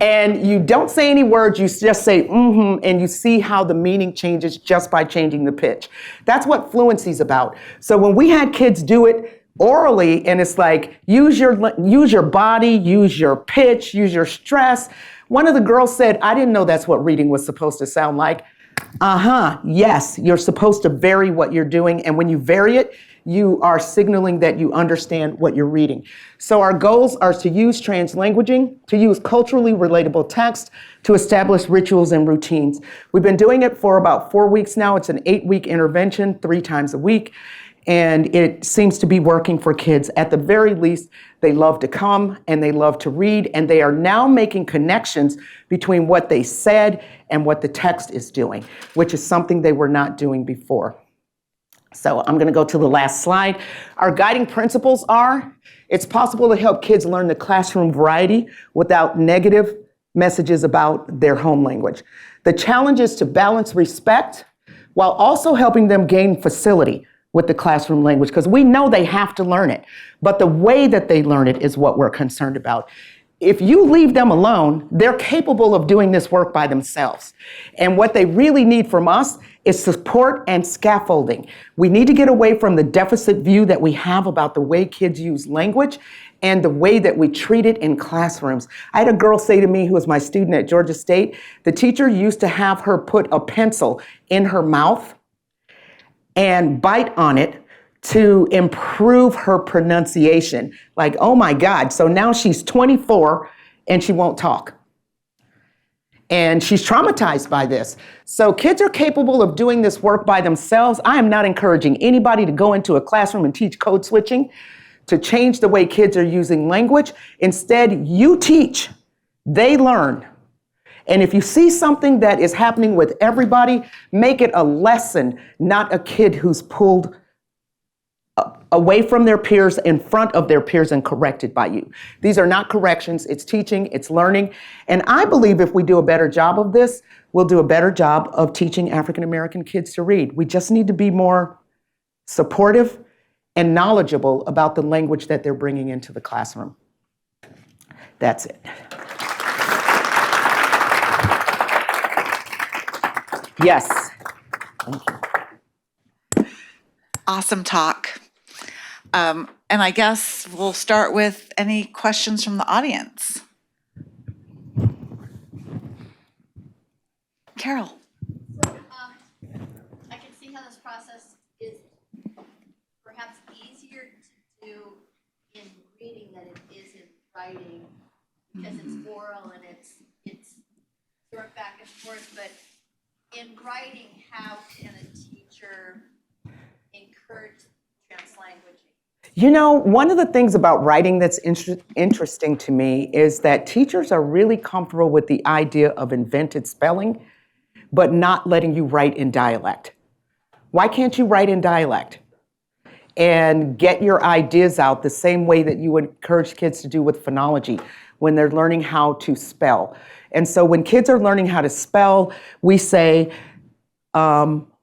And you don't say any words, you just say, mm-hmm, and you see how the meaning changes just by changing the pitch. That's what fluency is about. So when we had kids do it orally, and it's like, use your body, use your pitch, use your stress. One of the girls said, I didn't know that's what reading was supposed to sound like. Yes, you're supposed to vary what you're doing. And when you vary it, you are signaling that you understand what you're reading. So our goals are to use translanguaging, to use culturally relatable text, to establish rituals and routines. We've been doing it for about 4 weeks now. It's an 8-week intervention, 3 times a week. And it seems to be working for kids. At the very least, they love to come and they love to read, and they are now making connections between what they said and what the text is doing, which is something they were not doing before. So I'm going to go to the last slide. Our guiding principles are, it's possible to help kids learn the classroom variety without negative messages about their home language. The challenge is to balance respect while also helping them gain facility with the classroom language, because we know they have to learn it, but the way that they learn it is what we're concerned about. If you leave them alone, they're capable of doing this work by themselves. And what they really need from us is support and scaffolding. We need to get away from the deficit view that we have about the way kids use language and the way that we treat it in classrooms. I had a girl say to me, who was my student at Georgia State, the teacher used to have her put a pencil in her mouth and bite on it to improve her pronunciation. Like, oh my God, so now she's 24 and she won't talk. And she's traumatized by this. So kids are capable of doing this work by themselves. I am not encouraging anybody to go into a classroom and teach code switching to change the way kids are using language. Instead, you teach, they learn. And if you see something that is happening with everybody, make it a lesson, not a kid who's pulled away from their peers, in front of their peers, and corrected by you. These are not corrections, it's teaching, it's learning. And I believe if we do a better job of this, we'll do a better job of teaching African American kids to read. We just need to be more supportive and knowledgeable about the language that they're bringing into the classroom. That's it. Yes. Thank you. Awesome talk. And I guess we'll start with any questions from the audience. Carol. So, I can see how this process is perhaps easier to do in reading than it is in writing, because it's oral and it's sort of back and forth. But in writing, how can a teacher encourage translanguaging? You know, one of the things about writing that's interesting to me is that teachers are really comfortable with the idea of invented spelling, but not letting you write in dialect. Why can't you write in dialect and get your ideas out the same way that you would encourage kids to do with phonology when they're learning how to spell? And so when kids are learning how to spell, we say,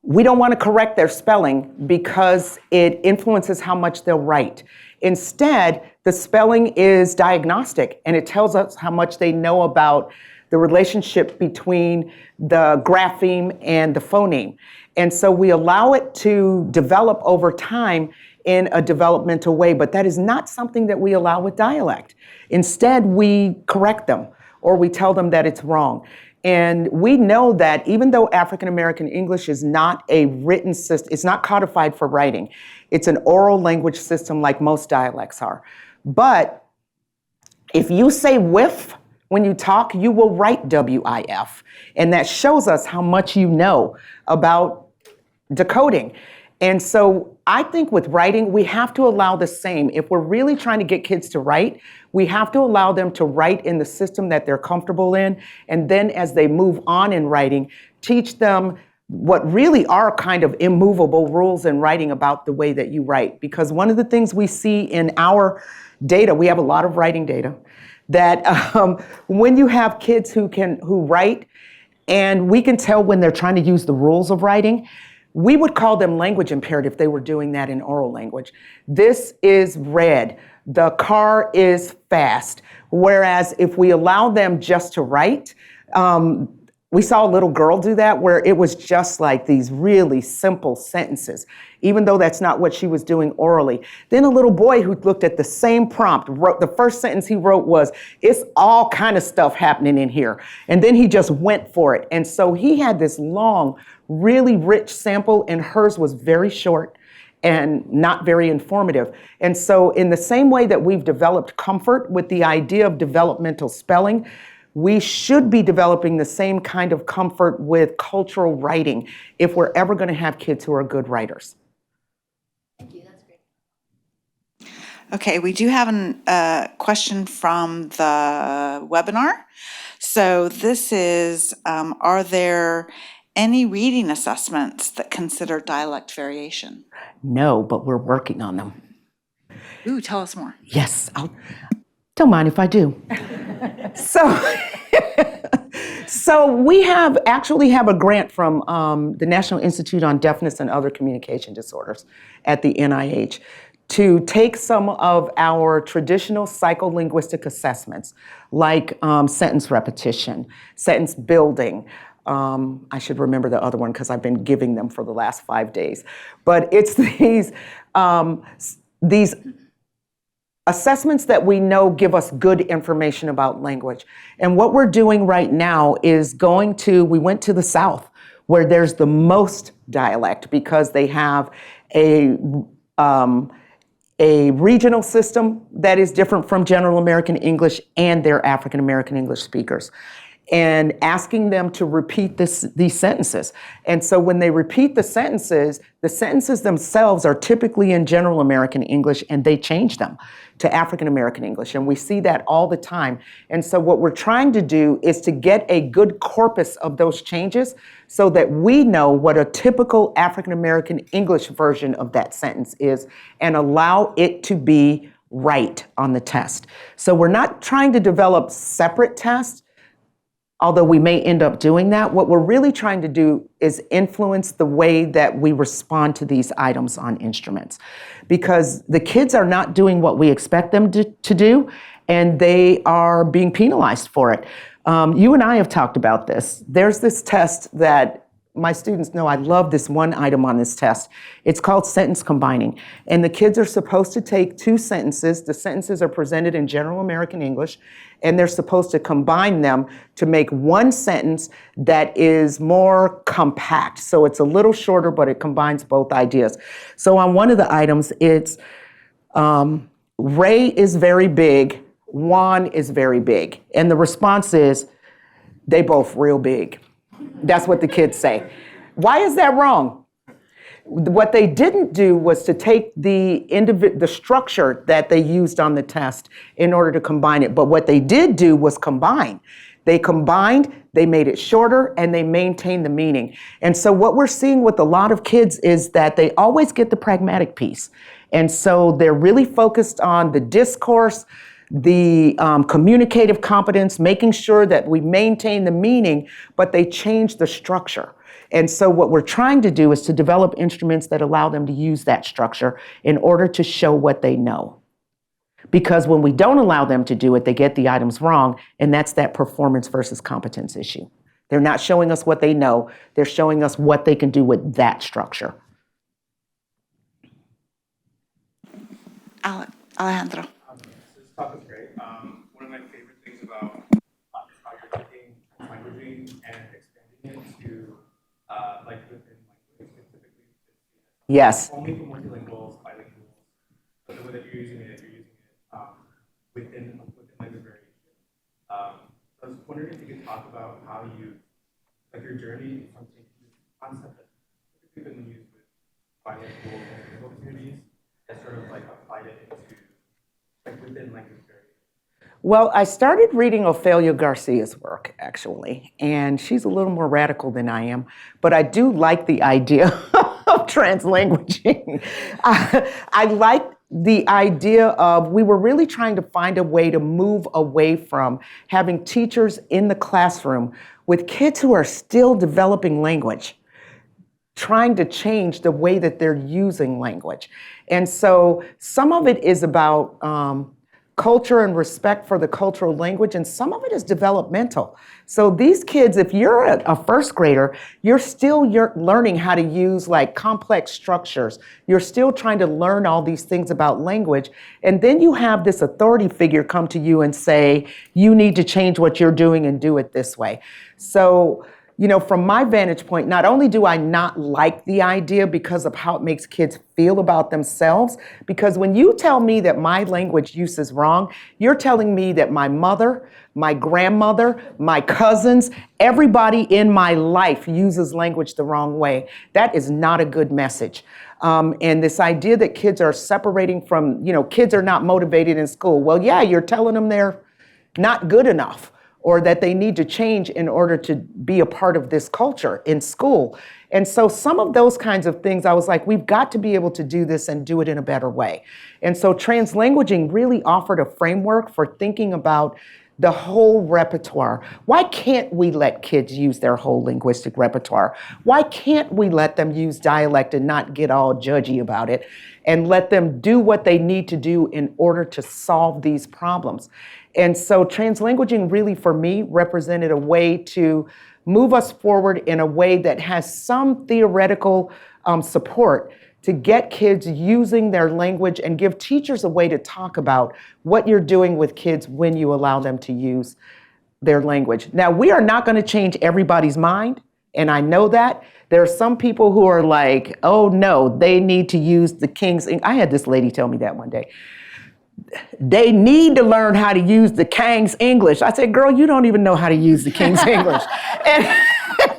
we don't want to correct their spelling because it influences how much they'll write. Instead, the spelling is diagnostic, and it tells us how much they know about the relationship between the grapheme and the phoneme. And so we allow it to develop over time in a developmental way, but that is not something that we allow with dialect. Instead, we correct them or we tell them that it's wrong. And we know that even though African American English is not a written system, it's not codified for writing. It's an oral language system like most dialects are. But if you say whiff when you talk, you will write WIF. And that shows us how much you know about decoding. And so I think with writing, we have to allow the same. If we're really trying to get kids to write, we have to allow them to write in the system that they're comfortable in. And then as they move on in writing, teach them what really are kind of immovable rules in writing about the way that you write. Because one of the things we see in our data, we have a lot of writing data, that when you have kids who write, and we can tell when they're trying to use the rules of writing, we would call them language impaired if they were doing that in oral language. This is red. The car is fast. Whereas if we allow them just to write, we saw a little girl do that where it was just like these really simple sentences, even though that's not what she was doing orally. Then a little boy who looked at the same prompt wrote, the first sentence he wrote was, "It's all kind of stuff happening in here." And then he just went for it. And so he had this long, really rich sample, and hers was very short and not very informative. And so in the same way that we've developed comfort with the idea of developmental spelling, we should be developing the same kind of comfort with cultural writing if we're ever going to have kids who are good writers. Thank you, that's great. Okay, we do have a question from the webinar. So this is, are there any reading assessments that consider dialect variation? No, but we're working on them. Ooh, tell us more. Yes, don't mind if I do. So we actually have a grant from the National Institute on Deafness and Other Communication Disorders at the NIH to take some of our traditional psycholinguistic assessments, like sentence repetition, sentence building. I should remember the other one because I've been giving them for the last 5 days. But it's these assessments that we know give us good information about language. And what we're doing right now is we went to the South, where there's the most dialect because they have a regional system that is different from General American English, and they're African American English speakers, and asking them to repeat these sentences. And so when they repeat the sentences themselves are typically in General American English, and they change them to African American English. And we see that all the time. And so what we're trying to do is to get a good corpus of those changes so that we know what a typical African American English version of that sentence is and allow it to be right on the test. So we're not trying to develop separate tests, although we may end up doing that. What we're really trying to do is influence the way that we respond to these items on instruments, because the kids are not doing what we expect them to do, and they are being penalized for it. You and I have talked about this. There's this test that my students know I love this one item on this test. It's called sentence combining. And the kids are supposed to take two sentences. The sentences are presented in General American English, and they're supposed to combine them to make one sentence that is more compact. So it's a little shorter, but it combines both ideas. So on one of the items, it's Ray is very big, Juan is very big. And the response is, they both real big. That's what the kids say. Why is that wrong? What they didn't do was to take the structure that they used on the test in order to combine it. But what they did do was combine. They combined, they made it shorter, and they maintained the meaning. And so what we're seeing with a lot of kids is that they always get the pragmatic piece. And so they're really focused on the discourse, the communicative competence, making sure that we maintain the meaning, but they change the structure. And so what we're trying to do is to develop instruments that allow them to use that structure in order to show what they know. Because when we don't allow them to do it, they get the items wrong, and that's that performance versus competence issue. They're not showing us what they know, they're showing us what they can do with that structure. Alejandro. This talk is great. One of my favorite things about is how you're taking languaging and expanding it to like within language, typically Yes. only for multilinguals, bilinguals, but the way that you're using it within language variation. So I was wondering if you could talk about how you, like your journey from taking this concept that's typically been used with bilingual and multilingual communities and sort of like applied it into like within language variation. Well, I started reading Ofelia Garcia's work, actually, and she's a little more radical than I am, but I do like the idea of translanguaging. I like the idea of, we were really trying to find a way to move away from having teachers in the classroom with kids who are still developing language, trying to change the way that they're using language. And so some of it is about culture and respect for the cultural language, and some of it is developmental. So these kids, if you're a first grader, you're learning how to use like complex structures. You're still trying to learn all these things about language. And then you have this authority figure come to you and say, you need to change what you're doing and do it this way. So, from my vantage point, not only do I not like the idea because of how it makes kids feel about themselves, because when you tell me that my language use is wrong, you're telling me that my mother, my grandmother, my cousins, everybody in my life uses language the wrong way. That is not a good message. And this idea that kids are separating from, kids are not motivated in school. Well, yeah, you're telling them they're not good enough, or that they need to change in order to be a part of this culture in school. And so some of those kinds of things, I was like, we've got to be able to do this and do it in a better way. And so translanguaging really offered a framework for thinking about the whole repertoire. Why can't we let kids use their whole linguistic repertoire? Why can't we let them use dialect and not get all judgy about it, and let them do what they need to do in order to solve these problems? And so translanguaging really, for me, represented a way to move us forward in a way that has some theoretical support to get kids using their language and give teachers a way to talk about what you're doing with kids when you allow them to use their language. Now, we are not going to change everybody's mind, and I know that. There are some people who are like, oh no, they need to use the King's English. I had this lady tell me that one day. They need to learn how to use the King's English. I said, girl, you don't even know how to use the King's English. And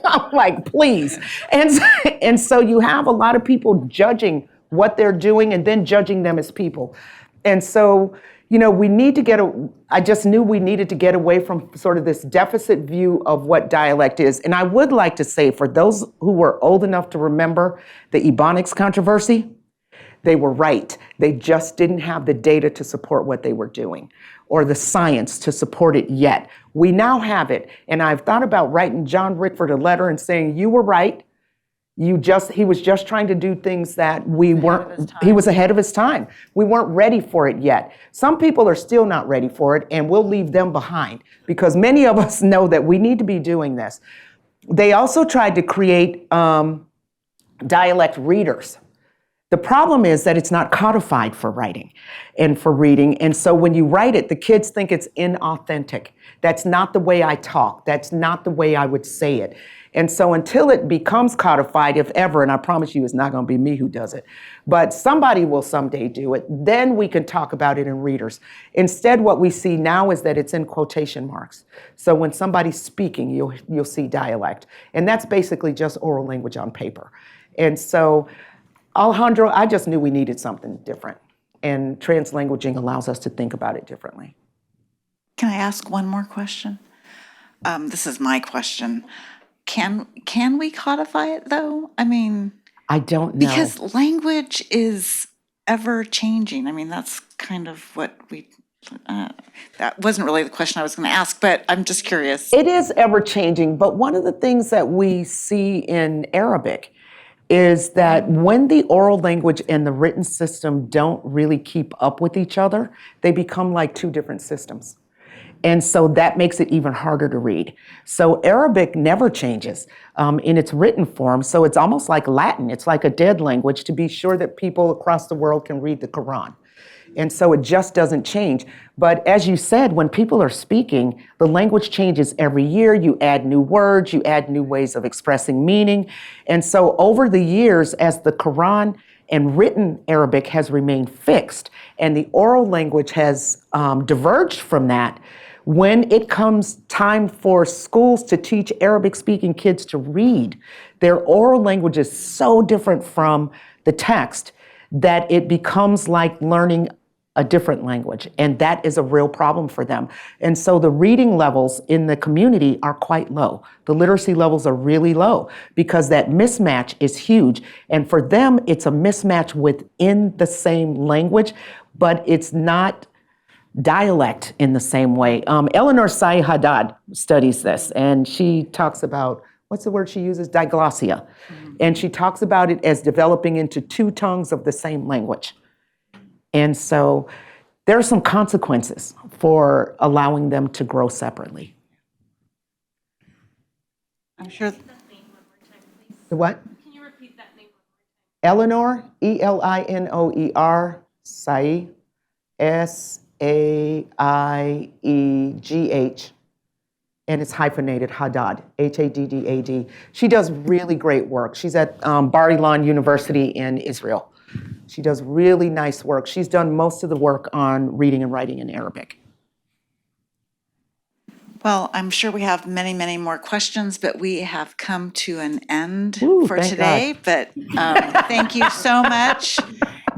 I'm like, please. And so you have a lot of people judging what they're doing and then judging them as people. And so, we need to I just knew we needed to get away from sort of this deficit view of what dialect is. And I would like to say, for those who were old enough to remember the Ebonics controversy, they were right. They just didn't have the data to support what they were doing, or the science to support it yet. We now have it. And I've thought about writing John Rickford a letter and saying, you were right. He was just trying to do things that he was ahead of his time. We weren't ready for it yet. Some people are still not ready for it, and we'll leave them behind, because many of us know that we need to be doing this. They also tried to create dialect readers. The problem is that it's not codified for writing and for reading. And so when you write it, the kids think it's inauthentic. That's not the way I talk. That's not the way I would say it. And so until it becomes codified, if ever, and I promise you it's not going to be me who does it, but somebody will someday do it, then we can talk about it in readers. Instead, what we see now is that it's in quotation marks. So when somebody's speaking, you'll see dialect. And that's basically just oral language on paper. And so Alejandro, I just knew we needed something different, and translanguaging allows us to think about it differently. Can I ask one more question? This is my question. Can we codify it though? I mean, I don't know. Because language is ever changing. I mean, that's kind of what that wasn't really the question I was going to ask, but I'm just curious. It is ever changing, but one of the things that we see in Arabic is that when the oral language and the written system don't really keep up with each other, they become like two different systems. And so that makes it even harder to read. So Arabic never changes in its written form. So it's almost like Latin. It's like a dead language to be sure that people across the world can read the Quran. And so it just doesn't change. But as you said, when people are speaking, the language changes every year. You add new words, you add new ways of expressing meaning. And so over the years, as the Quran and written Arabic has remained fixed and the oral language has diverged from that, when it comes time for schools to teach Arabic-speaking kids to read, their oral language is so different from the text that it becomes like learning a different language, and that is a real problem for them. And so the reading levels in the community are quite low. The literacy levels are really low because that mismatch is huge. And for them, it's a mismatch within the same language, but it's not dialect in the same way. Eleanor Sai Haddad studies this, and she talks about, what's the word she uses? Diglossia. Mm-hmm. And she talks about it as developing into two tongues of the same language. And so there are some consequences for allowing them to grow separately. I'm sure, The what? Can you repeat that name? Eleanor, Elinoer, Saigh, Saiegh, and it's hyphenated, Haddad, Haddad. She does really great work. She's at Bar Ilan University in Israel. She does really nice work. She's done most of the work on reading and writing in Arabic. well, I'm sure we have many, many more questions, but we have come to an end Ooh, for thank today. But thank you so much.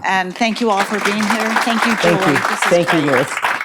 And thank you all for being here. Thank you, Julie. Thank you. This is Thank you, great. Liz.